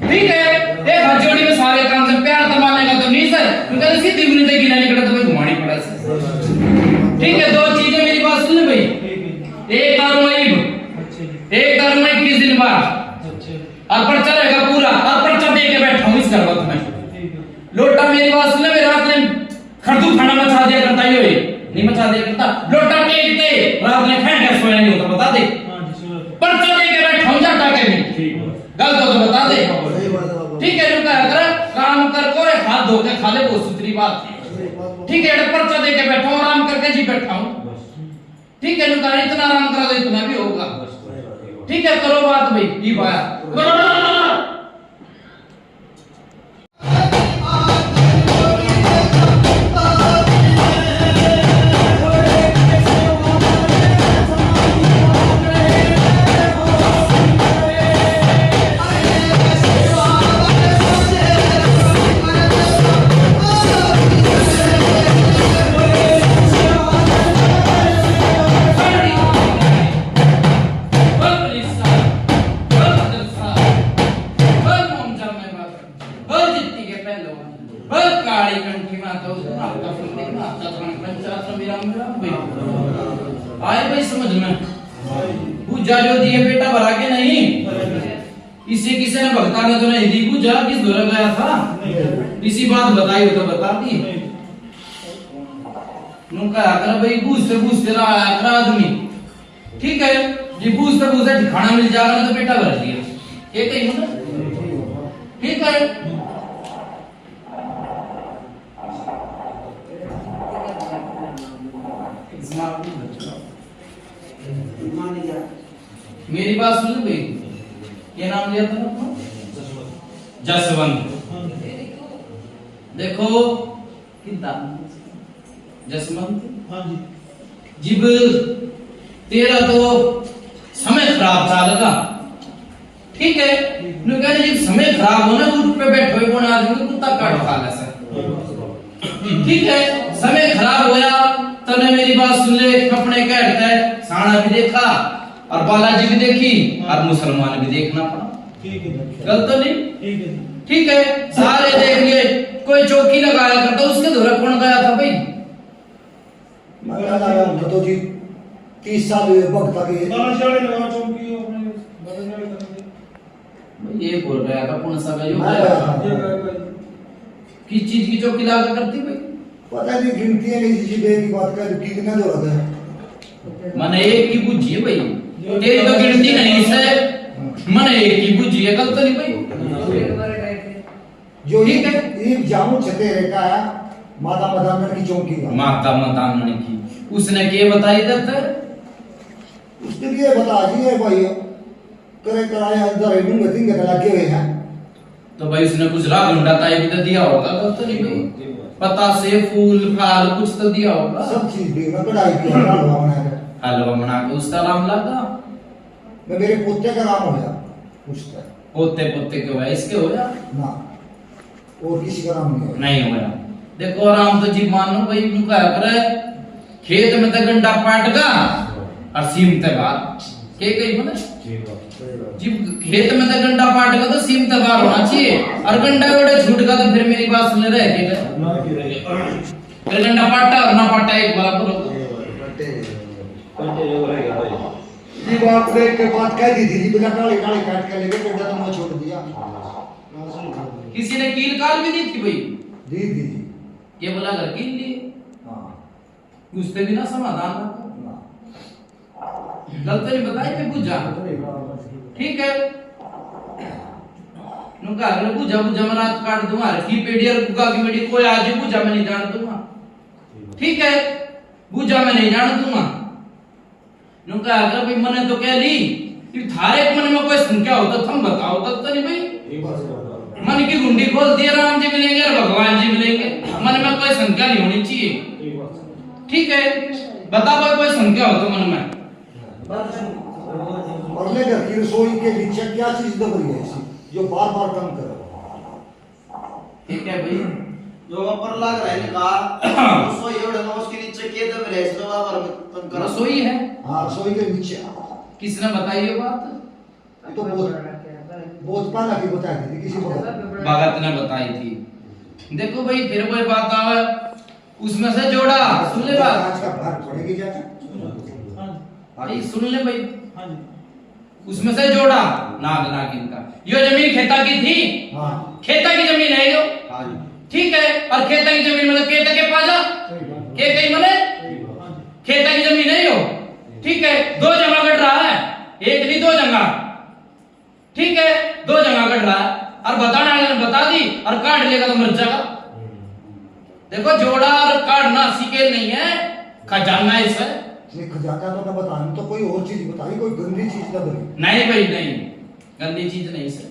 ठीक है। एक खाजोड़ी में सारे काम से प्यार तमाने का तो नहीं सर, नुका सीधी बुनी तक गिना निकला तो भाई घुमानी पड़ा सर, ठीक है। 2 चीजें मेरी बात सुन भाई, एक दारू में 21 दिन बाद और पर्चा रहेगा पूरा, और पर्चा दे के बैठा हूं इस घर वक्त में। लोटा मेरी बात सुन ले, रात में खड़दू खाना मचा दिया करता ही नहीं मचा दिया करता, लोटा टेकते रात में खैर क्या सोया नहीं होता, बता दे। पर्चा दे के बैठा हूं जाटा के भी, गलत हो तो बता दे, ठीक है। रुका कर काम कर को हाथ धो के खा ले, बहुत सुथरी बात है, ठीक है। पर्चा दे के बैठा हूं, आराम करके जी बैठा हूं, ठीक है। रुका इतना आराम करा दो इतना भी होगा, ठीक है। करो बात भाई, ये बात आए भाई समझ में, पूजा जो दिए बेटा भरा के नहीं, इसी किसी ने भक्ता ने तो नहीं दी, पूजा किस दौरा गया था, इसी बात बताई हो तो बता दी। नुका कर भाई पूछते रहा कर आदमी, ठीक है जी, पूछते ठिकाना मिल जाएगा तो बेटा भर दिया, एक ही मतलब, ठीक है। मान लिया। मेरी बात सुन भाई, क्या नाम लिया था अपना? जसवंत। देखो कितना जसवंत, हाँ जी जिब तेरा तो समय खराब चलेगा, ठीक है? नु कहने जब समय खराब हो ना, उठ पे बैठो कौन आदमी को कुत्ता काट खा ले सर, ठीक है? समय खराब होया तने मेरी बात सुन ले, कपड़े कहता है साना भी देखा और बालाजी भी देखी और मुसलमान भी देखना पड़ा, ठीक है गलत तो नहीं? ठीक है ठीक है, सारे देख लिए, कोई चौकी लगाया करता उसके धोरा कौन गया था भाई? मैं कह रहा हूं तो जी 30 साल हुए भक्ता के बारह शाले लगा चौकी अपने बारह शाले करेंगे ये बोल रहा था कौन सा गयो मैं गया? गया था। ये गए भाई किस चीज की चौकी लगा करती भाई? पता नहीं गिनती है किसी चीज की बात कर कितना जो रहा है। मैंने एक की बुझी है भाई, तेरी तो गिनती नहीं से, मैंने एक की बुझी है, गलत नहीं भाई? जो ठीक है। ये जामू छते रहता है माता मदानन की चौकी का। माता मतान की उसने के बताई देता है? उसके लिए बता जी है भाई करे कराए अंदर रूम गतिंग के लगे हुए हैं। तो भाई उसने कुछ राग ढूंढा भी तो दिया होगा, गलत नहीं भाई? पता से फूल फाल कुछ तो दिया होगा, सब चीज भी मैं कढ़ाई किया हलवा बना के हलवा बना के उसका नाम लगा। मैं मेरे पोते का नाम हो गया पूछता है पोते पोते के हुआ, इसके होया ना और किसी का नाम नहीं है। नहीं होया। देखो आराम तो जी मानो भाई नुका करे खेत में तो गंडा पाटगा और सीम ते बार के कई मने जी खेत में तो गंडा पाटगा तो सीम ते बार होना चाहिए, और गंडा वड़े छूट का तो फिर मेरी बात सुन रहे के फिर गंडा पाटा और ना पाटा एक बराबर होगा। ये बात देख के बात कह दी थी जी बिना काले काले काट के लेके पेड़ा तो मैं छोड़ दिया। किसी ने कील काल भी दी थी भाई, दी दी ये बोला कर कील लिए, हाँ उससे भी ना समाधान रखो, ना गलत नहीं बताई मैं पूछा, ठीक है? नुका अगर पूछा पूछा मैं रात काट दूंगा, की पेडियर कुका की मेडी कोई आज पूछा मैं नहीं जान दूंगा, ठीक है? पूछा मैं नहीं जान दूंगा। नुका अगर भाई मैंने तो कह ली कि थारे मन में कोई संख्या हो तो तुम बताओ, तब तो नहीं भाई? मन की गुंडी खोल दिए, राम जी मिलेंगे और भगवान जी मिलेंगे, मन में कोई संख्या नहीं होनी चाहिए, ठीक है? बता भाई कोई संख्या हो तो मन में। और ले घर की रसोई के नीचे क्या चीज दब रही है ऐसी जो बार बार काम करे। ठीक है भाई, जो ऊपर लग रहा है निकाल उसको ये उड़ना उसके नीचे के दब रहे इसको बार तुम करो। रसोई है, हाँ रसोई के नीचे किसने बताई ये बात? तो बहुत पाला की बताई थी किसी को भगत ने बताई थी। देखो भाई फिर वही बात आवे, उसमें से जोड़ा, सुन ले बात, आज का भार पड़ेगी जाके भाई सुन ले भाई, हाँ जी उसमें से जोड़ा नाग नागिन का, यो जमीन खेता की थी, हाँ खेता की जमीन है यो, हां जी ठीक है? और खेता की जमीन मतलब खेत के पाजा के कई मने खेता की जमीन है यो, ठीक है? दो जगह कट रहा है, एक नहीं दो जगह, ठीक है? दो जगह कट रहा है और बताने वाले ने बता दी और काट लेगा तो मर जाएगा। देखो जोड़ा और काटना सिकेल नहीं है, खजाना इसे ये खजाना तो मैं बता तो कोई और चीज बताई कोई गंदी चीज दब रही। नहीं भाई नहीं, गंदी चीज नहीं से।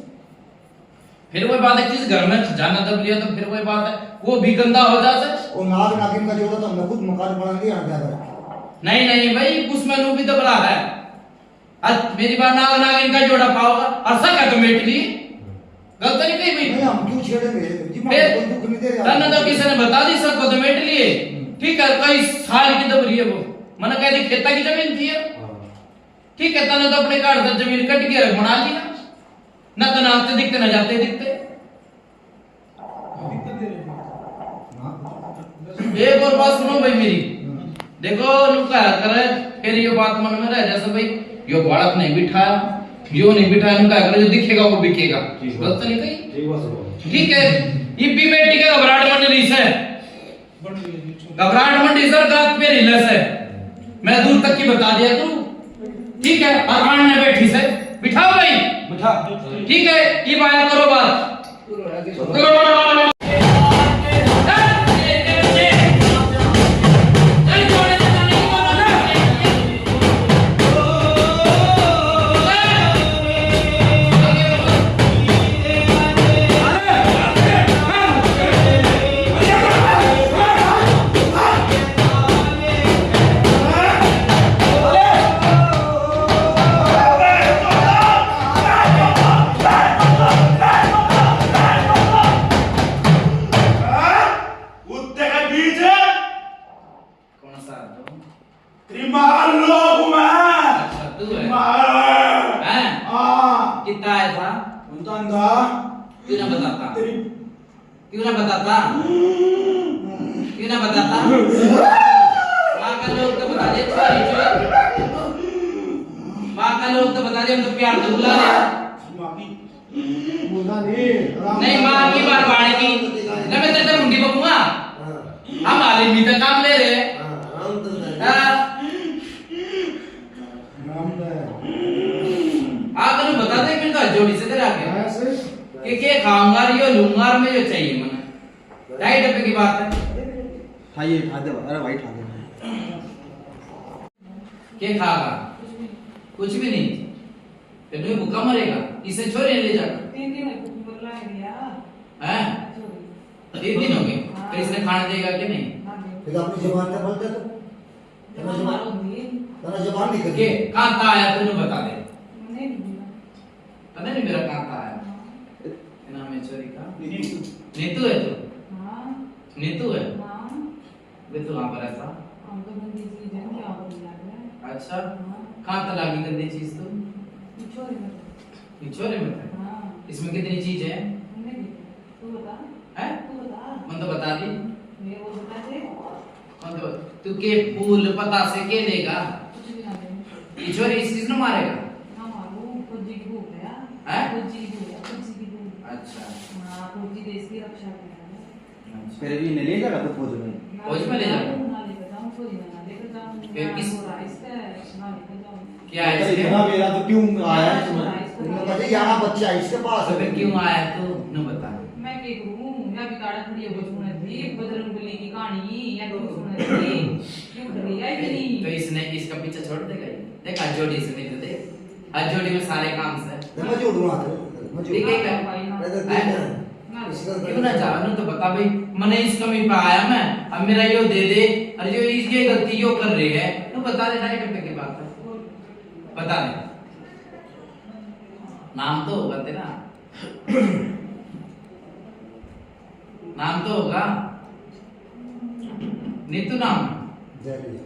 फिर वही बात है, किस घर में खजाना दब लिया तो फिर वही बात है वो भी गंदा हो जाता है। और नाग नागिन का जोड़ा तो हमने खुद मकान बना लिया क्या करें। नहीं नहीं भाई उसमें नू भी दबला है, आज मेरी बात नाग नागिन का जोड़ा पाओगा और सका तो मेट लिए, गलत नहीं कही भाई? नहीं हम क्यों छेड़ेंगे जी मैं फिर कोई दुख नहीं दे तन्ने तो किसी ने बता दी सबको तो मेट लिए, ठीक है? कई साल की दब रही है वो, मैंने कह दी खेता की जमीन थी, ठीक है? तने तो अपने घर से जमीन कट के बना ली ना, न तो नाचते दिखते न जाते दिखते। एक और बात सुनो भाई मेरी, देखो लुका करे फिर ये बात मन में रह जैसे भाई यो बालक नहीं बिठाया, यो नहीं बिठाया, लुका करे जो दिखेगा वो बिकेगा, गलत नहीं कही, ठीक है? ये भी बेटी के घबराहट मंडली से घबराहट मंडी सर गात पे हिलस है, मैं दूर तक की बता दिया तू, ठीक है? और आन ने बैठी से बिठाओ भाई, बिठा, ठीक है? ये बात करो बात क्यों ना बताता? क्यों ना बताता? माँ का लोग तो बता दे, छोरी चोर। माँ का लोग तो बता दे, हम तो प्यार से बुला रहे। नहीं माँ की बात बाढ़ की, ना मैं तेरे मुंडी बकूंगा। हम आले भी तो काम ले रहे हैं। हाँ? आप तो बता दे फिर तो जोड़ी से तेरा के के खाऊंगा रियो लूंगा और मैं जो चाहिए मना ढाई डब्बे की बात है हाँ ये खा दे अरे भाई खा दे के खागा कुछ भी नहीं फिर तो भूखा मरेगा इसे छोड़ ले जाकर 3 दिन है बोला है दिया हैं 3 दिन हो गए तो इसने खाना देगा कि नहीं फिर अपनी जबान पे बोलते तो तेरा जबान नहीं के करती कहां था आया तूने बता दे नहीं पता नहीं मेरा कहां था आया नाम है छोरी का नीतू है तो हां नीतू है हां वे तो वहां पर ऐसा हम तो बंदी चीज है क्या बोल रहा है अच्छा कहां तक लगी गंदी चीज तो छोड़ मत पिछोरे में था हां इसमें कितनी चीज है हमने भी तू बता हैं तू बता मन तो बता दी मैं वो बता दे मन तो तू के फूल पता से के लेगा कुछ भी ना दे पिछोरे इस चीज न मारेगा ना मारू फौजी की भूख है हैं? फौजी की भूख अच्छा हां फौजी देश की रक्षा कर रहा है फिर भी नहीं ले जाएगा तो फौज में फौज में ले जाओ। ना लेकर जाऊं फौजी ना लेकर जाऊं फिर किस- हो रहा है इसका ना लेकर जाऊं क्या है अरे इसमें इतना मेरा तो क्यों आया है इसमें? तुम्हें कहते यहाँ बच्चा है इसके पास तो फिर क्यों आया तू न बता मैं के करूं या बिगाड़ा थोड़ी हो सुने थी बजरंगबली की कहानी या क्यों सुने थी क्यों डरी है कि नहीं तो इसने इसका पीछे छोड़ देगा ये देख आज जोड़ी से नहीं तो देख आज जोड़ी में सारे काम से मैं जोड़ूंगा मैं ठीक है क्या? भाई ना हैं? इसका क्यों ना जा न तो बता भाई मने इस कमी पे आया मैं अब मेरा यो दे दे और जो इसकी गलती यो कर रही है तो बता दे ढाई घंटे की बात है बता दे नाम तो होगा तेरा नाम तो होगा नीतू नाम है। जय हिंद।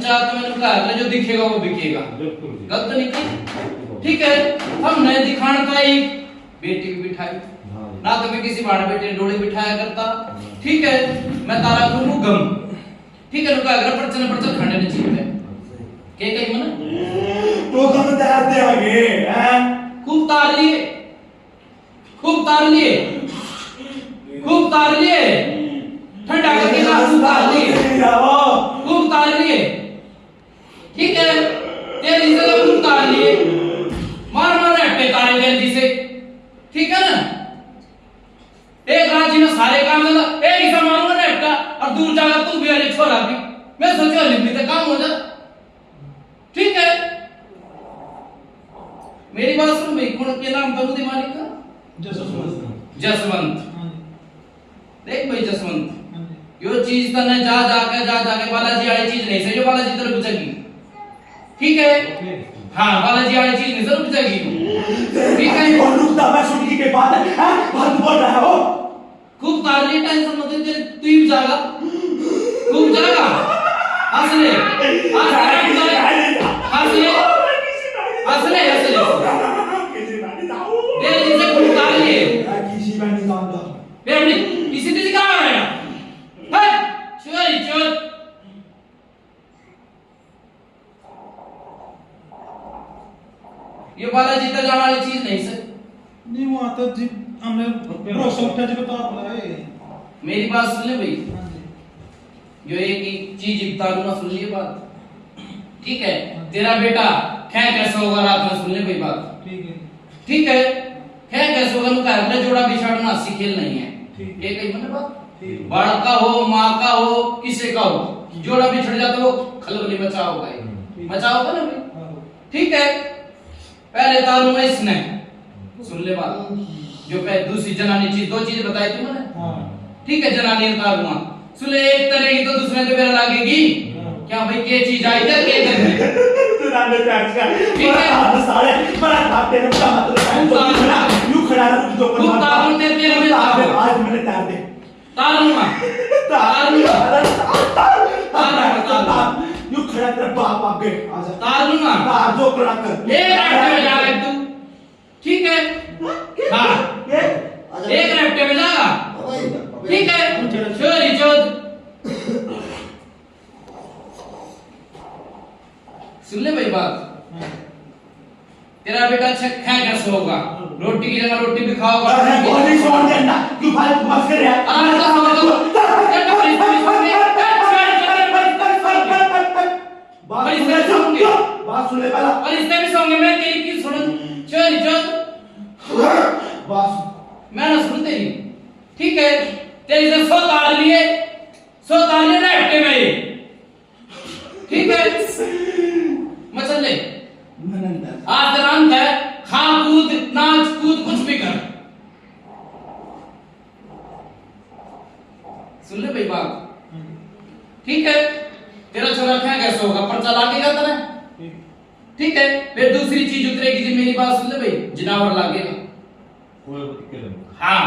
पंचायत में उनका है जो दिखेगा वो बिकेगा, बिल्कुल जी। गलत नहीं की। ठीक है, हम नए दिखाने का ही बेटी भी बिठाई ना, तो मैं किसी बाड़ बेटे डोले बिठाया करता। ठीक है, मैं तारा को गम। ठीक है, उनका अगर परचन खंडे नहीं चाहिए के कहीं मन तो हम तैयार थे आगे हैं, खूब तार लिए, खूब तार लिए, खूब तार लिए, ठंडा करके ना खूब तार लिए, खूब तार लिए। ठीक है, तेजी से खूब तार लिए, मार मार हट्टे तारे तेजी से। ठीक है ना, एक राज्य में सारे काम देना, एक ही सामान में हट्टा और दूर जाकर तू भी अरे छोरा भी, मैं सोचा लिखने से काम हो जा। ठीक है, मेरी बात सुन भाई, कौन के नाम था बुद्धि मालिक का? जसवंत। देख भाई जसवंत, यो चीज तने जा जाके बालाजी वाली चीज नहीं से जो बालाजी तरफ बुझेगी। ठीक है, हाँ बालाजी वाली चीज नहीं जरूर बुझेगी। ठीक है, कौन रुकता मैं छुट्टी के बाद है, बात बोल रहा है वो। खूब तार लिए, टेंशन मत ले, तू ही जागा, खूब जागा, हंस ले, हंस ले, हंस ले, हंस ले, तेरे जैसे खूब तार लिए, किसी में नहीं जानता। फिर अपनी किसी से कहाँ आ रहा है? चोरी चोर। ये बालाजी तक जाने वाली चीज नहीं सर। नहीं वहाँ तो जी हमने भरोसा उठा जी बता बुलाए। मेरी बात सुन ले भाई, जो एक ही चीज इतना ना सुन लिए बात। ठीक है, तेरा बेटा खे कैसे होगा रात में, सुन ले भाई बात। ठीक है, ठीक है, खे कैसे होगा नु कहते जोड़ा बिछाड़ना सीखेल नहीं है। ठीक ये कहीं मतलब बात, ठीक। बड़ा का हो माँ का हो किसी का हो, जोड़ा बिछड़ जाता वो खलबली बचा होगा, बचा होगा ना भाई। ठीक है, पहले तारू में इसने सुन ले बात, जो पहले दूसरी जनानी चीज, दो चीज बताई थी मैंने। ठीक है, जनानी तारुआ सुन ले, एक तरह की तो दूसरे से बेरा लागेगी। क्या भाई के चीज आई है के करने तू नाम ले प्यार का। ठीक है, सारे बड़ा बात तेरे का मतलब है। यू खड़ा है जो खूब तारू तेरे में आज मैंने तार दे तारुआ यू खड़ा तेरा बाप आगे आजा तारुआ तार जो खड़ा कर एक रास्ते में जाएगा तू। ठीक है, हाँ एक रास्ते में जाएगा। ठीक है, चोरी चोर। सुन ले भाई बात, तेरा बेटा अच्छा खा कैसे होगा, रोटी की जगह रोटी भी खाओगा। गोली छोड़ देना तू भाई बस कर यार बात सुन ले पहला और इसमें भी सॉन्ग मैं तेरी की सुन चोरी चोर बस मैं ना सुन तेरी। ठीक है, तेरी से 100 तार लिए रहते में ये। ठीक है, मचल ले आज अंत है, खा कूद नाच कूद कुछ भी कर। सुन ले भाई बात। ठीक है, तेरा छोरा क्या कैसे होगा, पर्चा लागेगा तेरा। ठीक है, फिर दूसरी चीज उतरेगी जी, मेरी बात सुन ले भाई, जनावर लागेगा। कोई दिक्कत नहीं। हाँ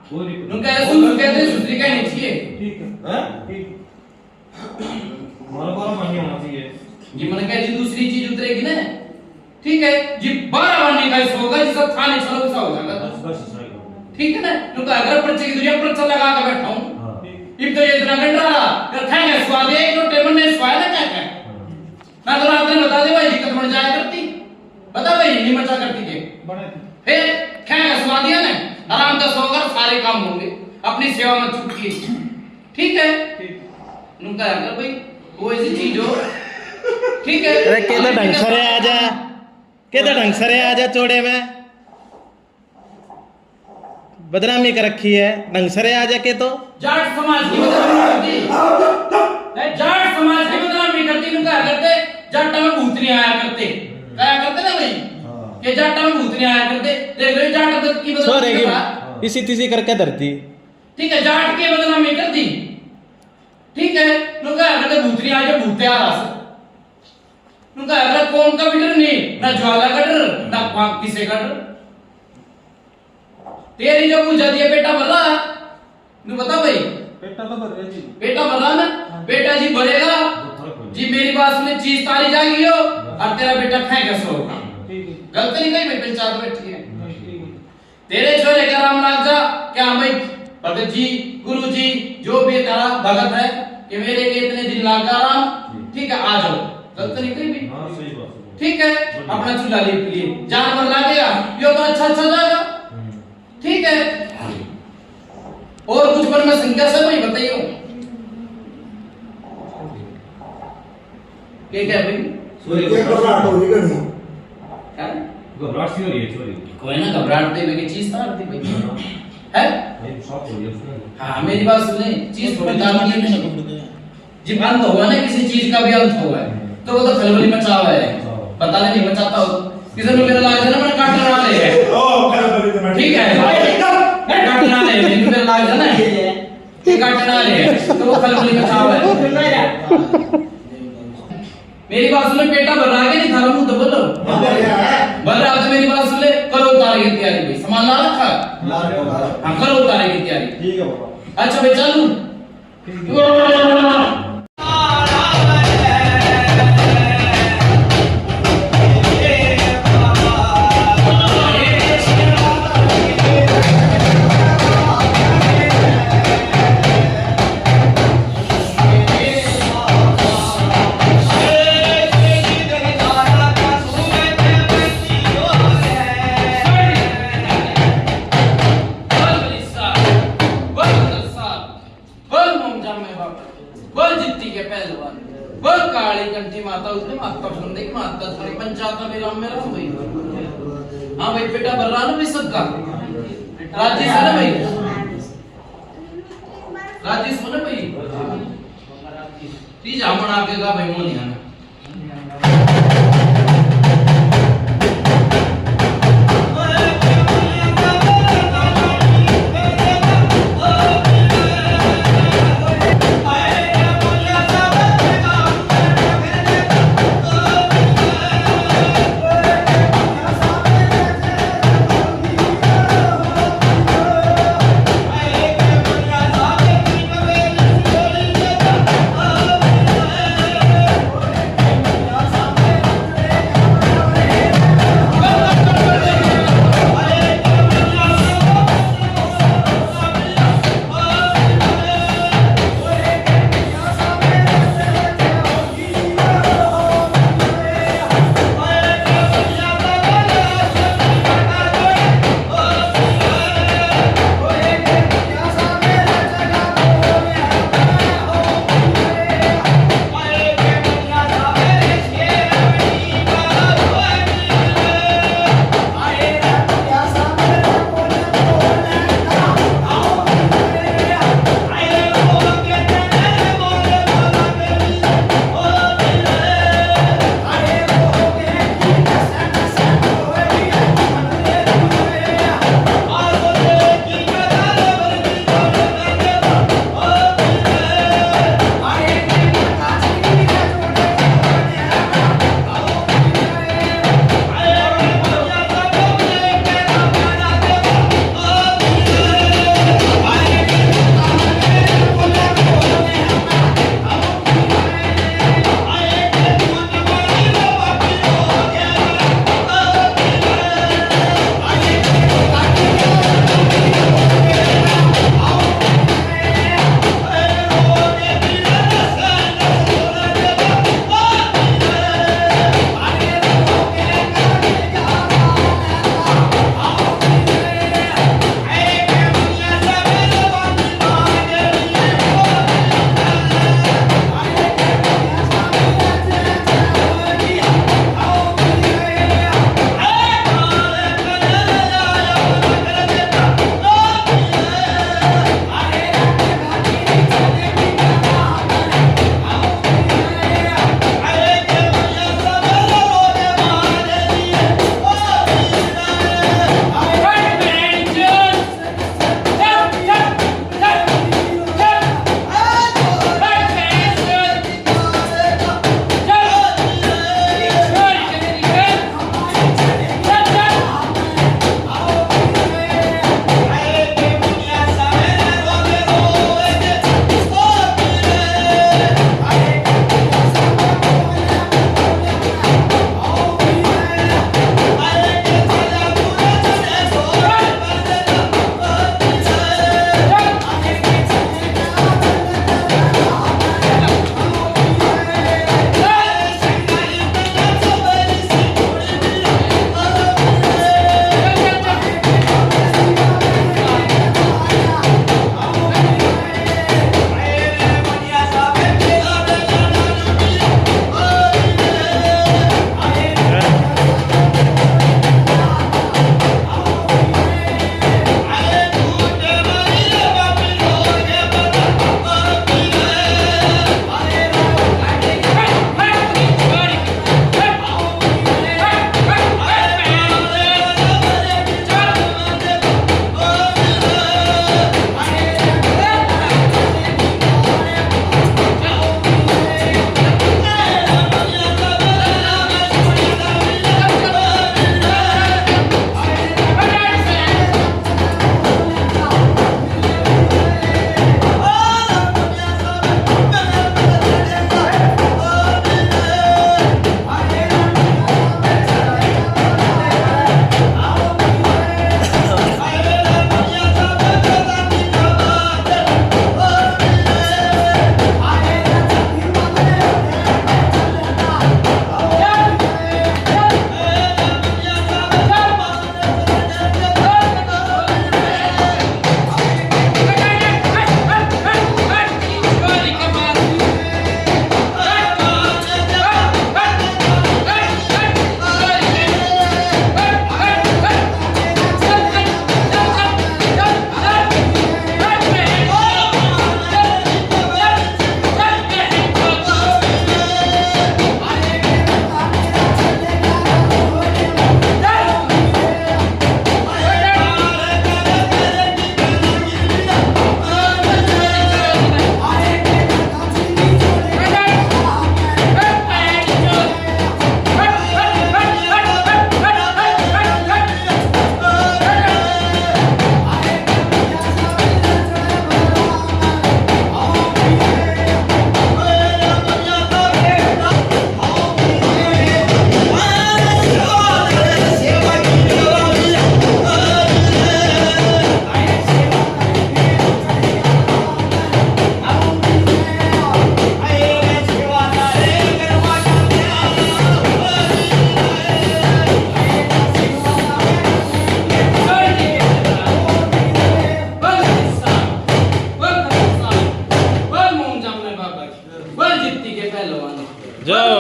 कोई दिक्कत नहीं। उनका ऐसा कहते हैं सुधरी कहनी चाहिए। ठीक है हैं? ठीक हमारा बारा मानी होना चाहिए। जी मैंने कहा जी दूसरी चीज उतरेगी ना। ठीक है जी, 12 बनने का इस होगा जिसका थाने चलो सा हो जाएगा। बस सही करो। ठीक है ना, उनका अगर पर्चे की दुनिया पर्चा लगा के बैठा हूं, हाँ। इब तो ये इतना गंड रहा कर खाएगा स्वाद एक तो टेबल ने स्वाद ना क्या क्या ना, तो आपने बता दे भाई दिक्कत बन जाया करती, बता भाई नहीं मचा करती के बने फिर खाएगा स्वाद दिया ना, आराम से सोकर सारे काम होंगे, अपनी सेवा में छुटकी। ठीक है, उनका अगर भाई कोई सी चीज हो। ठीक है, अरे के तो ढंग से आ जा, के तो ढंग से आ जा, चोड़े में बदनामी कर रखी है, ढंग से आ जा के तो जाट समाज की बदनामी करती, जाट समाज की बदनामी करती, उनका करते जाटा में भूतनी आया करते, क्या करते ना भाई कि जाटा में भूतनी आया करते, देख लो जाट की छोरे बदनामी की कर इसी तिसी करके धरती। ठीक है, जाट की बदनामी कर दी। ठीक है, उनका करते भूतनी आ जा, भूते आ रहा उनका अगर कौन का भी डर नहीं, ना ज्वाला का डर ना किसे का डर। तेरी जो पूजा दिया बेटा भला तू बता भाई, पेटा तो भर रहे जी बेटा भला ना, बेटा जी बढ़ेगा जी मेरी बात सुने, चीज तारी जागी हो और तेरा बेटा फेंके सो का ठीक है गलती नहीं कही, मैं पंचायत बैठी है। ठीक है तेरे छोरे का राम लाग जा क्या भाई भगत जी गुरु जी जो भी तेरा भगत है कि मेरे लिए इतने दिन लागा राम, ठीक है आ जाओ, गलती नहीं कही भी, हाँ सही बात है। ठीक है अपना चूल्हा लिप लिए जानवर लागेगा यो तो अच्छा जाएगा, ठीक है। और कुछ पर मैं संख्या से भाई बताइयो क्या भाई ये घबराहट हो रही है। क्या? घबराहट सी हो रही है छोरी। कोई ना घबराहट दे की चीज तारती भाई है। नहीं शॉक हो रही है उसने। हाँ मेरी बात सुने, चीज थोड़ी तारती है जी, अंत हुआ ना किसी चीज का भी अंत हुआ है तो वो तो खलबली मचा हुआ है, पता नहीं मचाता हो किसी ने मेरा लाग जाना मैंने काटने वाले है, ओ खैर तो ठीक है मैं काटने वाले है मेरे मेरा लाग जाना ये काटने वाले है तो वो खलबली मचा हुआ है। मेरी बात सुने, पेटा भर रहा है नहीं थारा मुंह तो बोलो भर रहा तो मेरी बात सुन ले, करो उतारे की तैयारी भाई, सामान ला रखा हाँ करो उतारे की तैयारी, ठीक है बाबा अच्छा भाई चलूं हाँ भाई पेटा भर रहा ना भाई सबका, राजेश है ना भाई, राजेश हो ना भाई, तीज हमन आके का भाई मोनी आना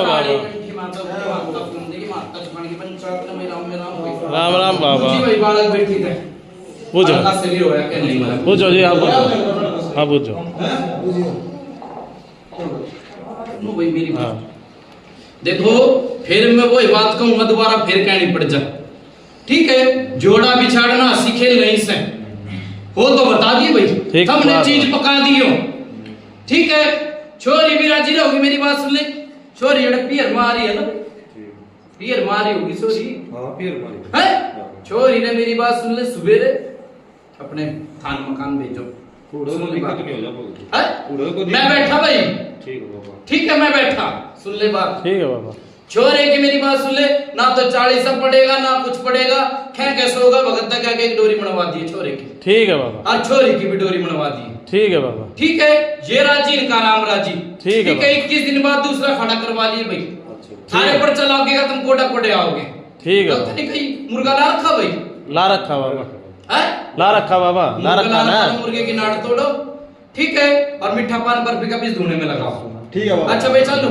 बाबा। राम राम बाबा। जी भाई बालक बैठी थे पूछो बालक का शरीर होया कि नहीं होया पूछो जी आप पूछो हाँ पूछो नो भाई मेरी बात। हाँ देखो फिर मैं वही बात कहूंगा दोबारा फिर कहनी पड़ जाए ठीक है जोड़ा बिछाड़ना सीखे नहीं से वो तो बता दिए भाई ठीक हमने बात चीज है। पका दी हो ठीक है छोरी भी राजी रहोगी मेरी बात सुन ले छोरी जड़े पियर मारी है ना पियर मारी होगी छोरी है छोरी ने मेरी बात सुन ले सवेरे अपने थान मकान भेजो सुन ले बात। है? मैं बैठा भाई ठीक है मैं बैठा सुन ले बात ठीक है बाबा छोरे की मेरी बात सुन ले ना तो 40 पड़ेगा ना कुछ पड़ेगा खे कैसे होगा भगत तक आके एक डोरी बनवा दी छोरे की ठीक है बाबा और छोरी की भी डोरी बनवा दी ठीक है बाबा ठीक है ये राजी इनका नाम राजी ठीक है 21 दिन बाद दूसरा खड़ा करवा लिए भाई थारे पर चलाओगेगा तुम कोड़ा कोड़े आओगे ठीक है गलत बाबा। नहीं कही मुर्गा ला रखा भाई ला रखा बाबा है ला रखा बाबा ला रखा ना मुर्गे की नाड़ तोड़ो ठीक है और मीठा पान बर्फी का बीज धोने में लगाओ ठीक है बाबा अच्छा भाई चलो